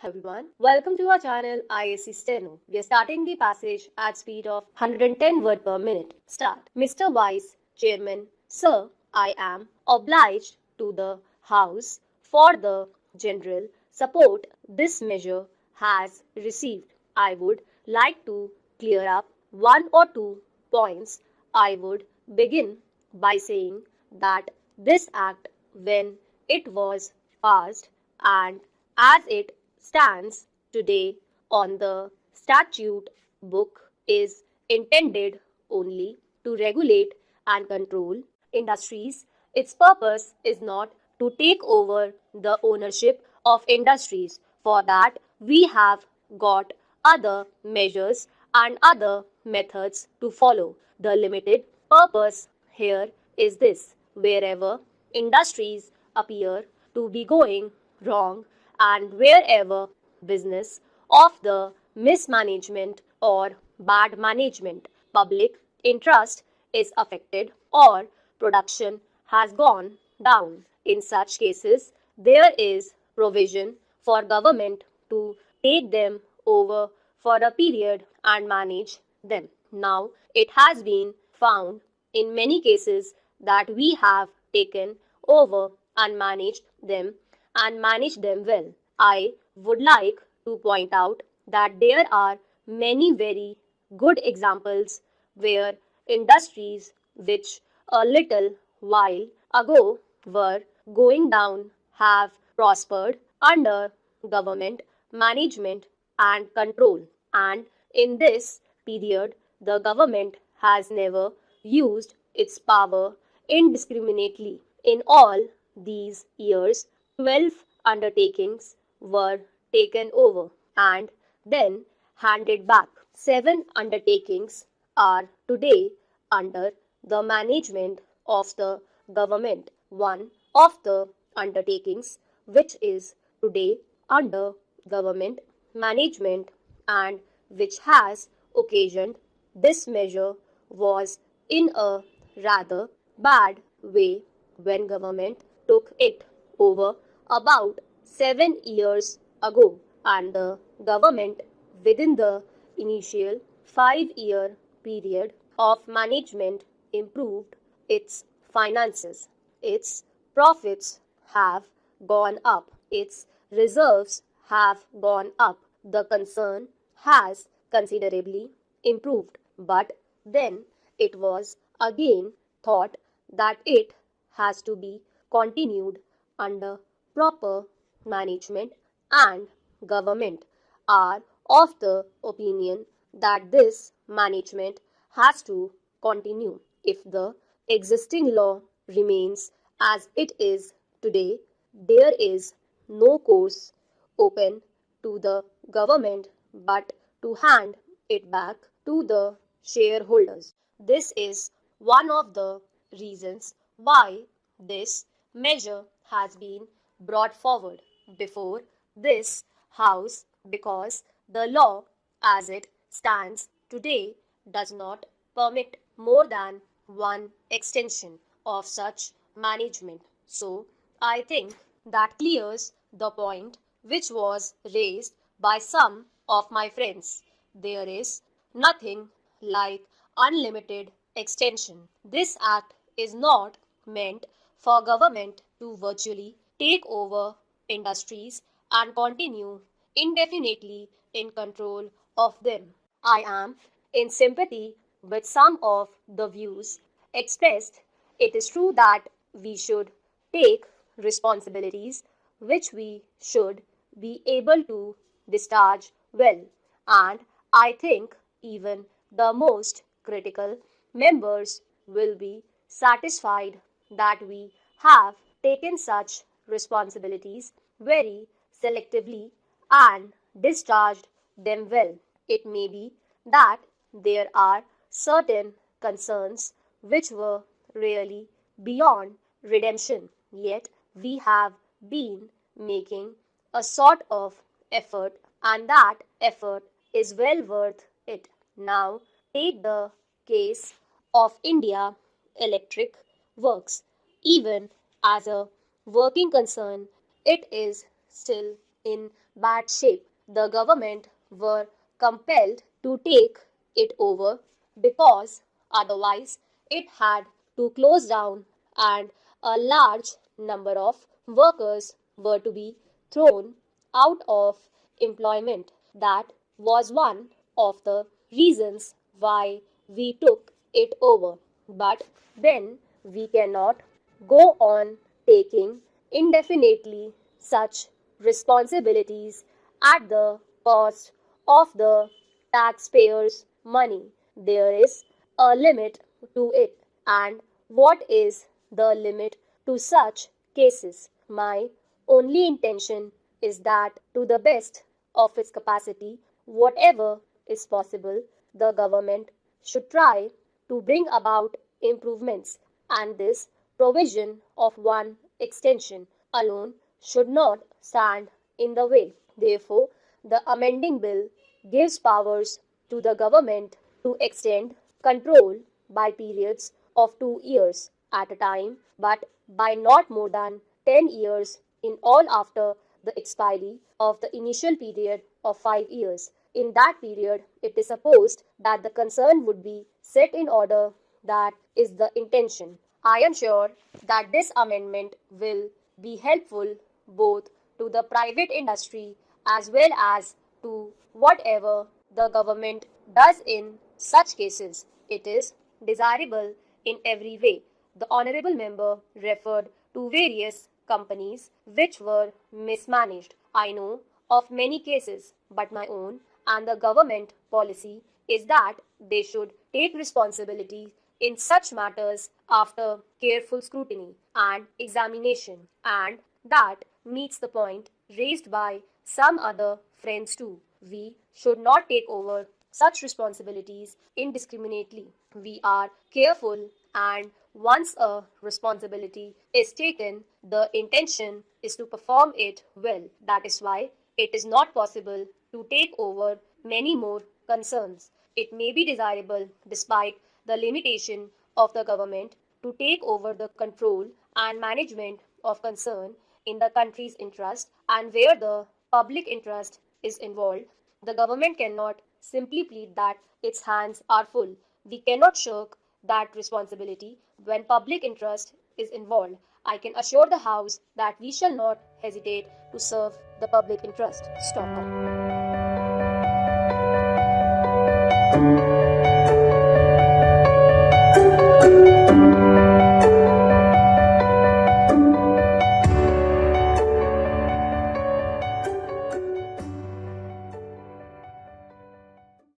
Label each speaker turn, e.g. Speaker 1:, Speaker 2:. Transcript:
Speaker 1: everyone. Welcome to our channel IAC Steno. We are starting the passage at speed of 110 word per minute. Start. Mr. Vice Chairman, Sir, I am obliged to the House for the general support this measure has received. I would like to clear up one or two points. I would begin by saying that this act, when it was passed and as it stands today on the statute book, is intended only to regulate and control industries. Its purpose is not to take over the ownership of industries. For that, we have got other measures and other methods to follow. The limited purpose here is this: wherever industries appear to be going wrong and wherever business of the mismanagement or bad management, public interest is affected, or production has gone down. In such cases, there is provision for government to take them over for a period and manage them. Now, it has been found in many cases that we have taken over and managed them well. I would like to point out that there are many very good examples where industries which a little while ago were going down have prospered under government management and control. And in this period, the government has never used its power indiscriminately. In all these years, 12 undertakings were taken over and then handed back. 7 undertakings are today under the management of the government. One of the undertakings which is today under government management and which has occasioned this measure was in a rather bad way when government took it over about 7 years ago, and the government within the initial 5-year period of management improved its finances. Its profits have gone up. Its reserves have gone up. The concern has considerably improved. But then it was again thought that it has to be continued under proper management, and government are of the opinion that this management has to continue. If the existing law remains as it is today, there is no course open to the government but to hand it back to the shareholders. This is one of the reasons why this measure has been brought forward before this House, because the law as it stands today does not permit more than one extension of such management. So, I think that clears the point which was raised by some of my friends. There is nothing like unlimited extension. This act is not meant for government to virtually take over industries and continue indefinitely in control of them. I am in sympathy with some of the views expressed. It is true that we should take responsibilities which we should be able to discharge well, and I think even the most critical members will be satisfied that we have taken such responsibilities very selectively and discharged them well. It may be that there are certain concerns which were really beyond redemption, yet we have been making a sort of effort, and that effort is well worth it. Now, take the case of India Electric Works. Even as a working concern, it is still in bad shape. The government were compelled to take it over because otherwise it had to close down and a large number of workers were to be thrown out of employment. That was one of the reasons why we took it over. But then we cannot go on taking indefinitely such responsibilities at the cost of the taxpayers' money. There is a limit to it. And what is the limit to such cases? My only intention is that, to the best of its capacity, whatever is possible, the government should try to bring about improvements, and this provision of one extension alone should not stand in the way. Therefore, the amending bill gives powers to the government to extend control by periods of 2 years at a time, but by not more than 10 years in all after the expiry of the initial period of 5 years. In that period, it is supposed that the concern would be set in order. That is the intention. I am sure that this amendment will be helpful both to the private industry as well as to whatever the government does in such cases. It is desirable in every way. The honorable member referred to various companies which were mismanaged. I know of many cases, but my own and the government policy is that they should take responsibility in such matters after careful scrutiny and examination, and that meets the point raised by some other friends too. We should not take over such responsibilities indiscriminately. We are careful, and once a responsibility is taken, the intention is to perform it well. That is why it is not possible to take over many more concerns. It may be desirable, despite the limitation of the government, to take over the control and management of concern in the country's interest, and where the public interest is involved, the government cannot simply plead that its hands are full. We cannot shirk that responsibility when public interest is involved. I can assure the House that we shall not hesitate to serve the public interest. Stop.